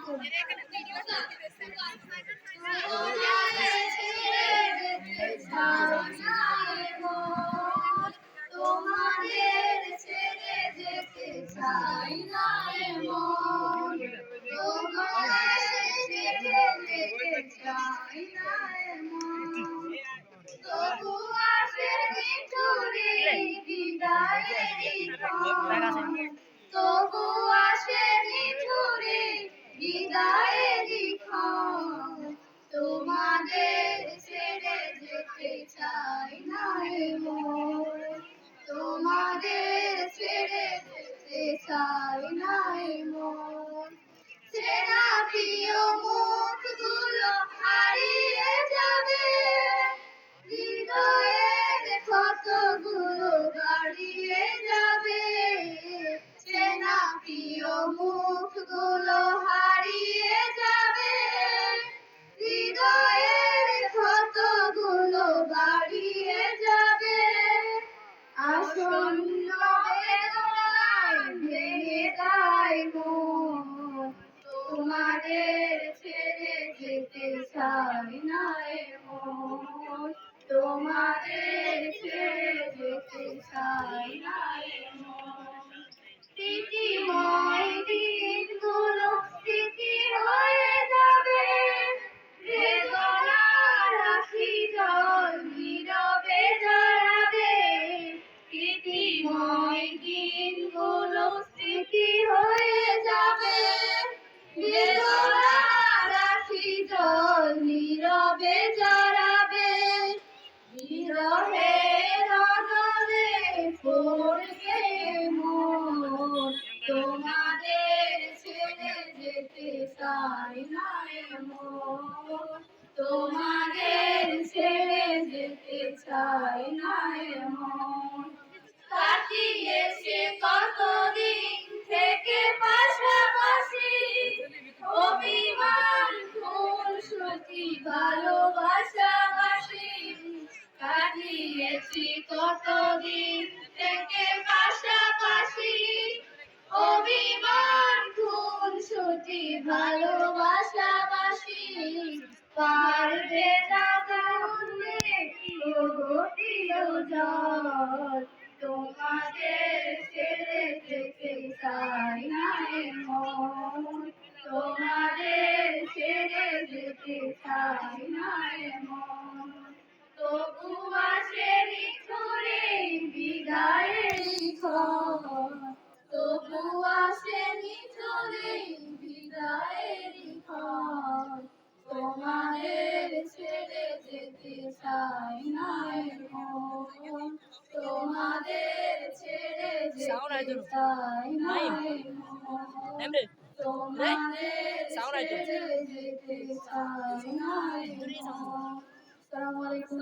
তোমাদের ছেড়ে যেতে চাই না মন, তোমাদের ছেড়ে যেতে চাই না মন, তবু আসে নিঠুরে বিদায়ের ক্ষণ, তবু আসে নিঠুরে বিদায়ের ক্ষণ, তোমাদের ছেড়ে যেতে চাই না মন, তোমাদের ছেড়ে যেতে চাই না মন। চেনা প্রিয় মুখগুলো হারিয়ে যাবে, হৃদয়ের ক্ষতগুলো বাড়িয়ে যাবে, চেনা প্রিয় মুখগুলো হারিয়ে যাবে, হৃদয়ের ক্ষতগুলো বাড়িয়ে যাবে, আসন্ন বেদনায় ভেঙে যায় মন, তোমাদের ছেড়ে যেতে চাই না মন, তোমাদের ছেড়ে যেতে চাই না মন। স্মৃতিময় দিনগুলো স্মৃতি হয়ে যাবে, বেদনার আখি জল নীরবে জড়াবে, স্মৃতিময় দিনগুলো স্মৃতি হয়ে যাবে, বেদনার আখি জল নীরবে জড়াবে, বিরহের অনলে পড়বে মন, তোমাদের ছেড়ে যেতে চাই না মন, তোমাদের ছেড়ে যেতে চাই না মন। কাটিয়েছে কতদিন থেকে পাশাপাশি, অভিমান ফুল স্মৃতি ভালোবাসাবাসি, কাটিয়েছি কতদিন থেকে পাশাপাশি, অভিমান ফুল স্মৃতি ভালোবাসাবাসি, পারবে না কারণে প্রিয় জল, তোমাদের ছেড়ে যেতে চাই না মন, তোমাদের ছেড়ে যেতে চাই না মন, তবু আসে নিঠুরে বিদায়ের ক্ষণ, তবু আসে নিঠুরে বিদায়ের ক্ষণ, তোমাদের ছেড়ে যেতে চাই না মন, তোমাদের ছেড়ে যেতে চাই না মন, তোমাদের ছেড়ে যেতে চাই না মন। আসসালামু আলাইকুম।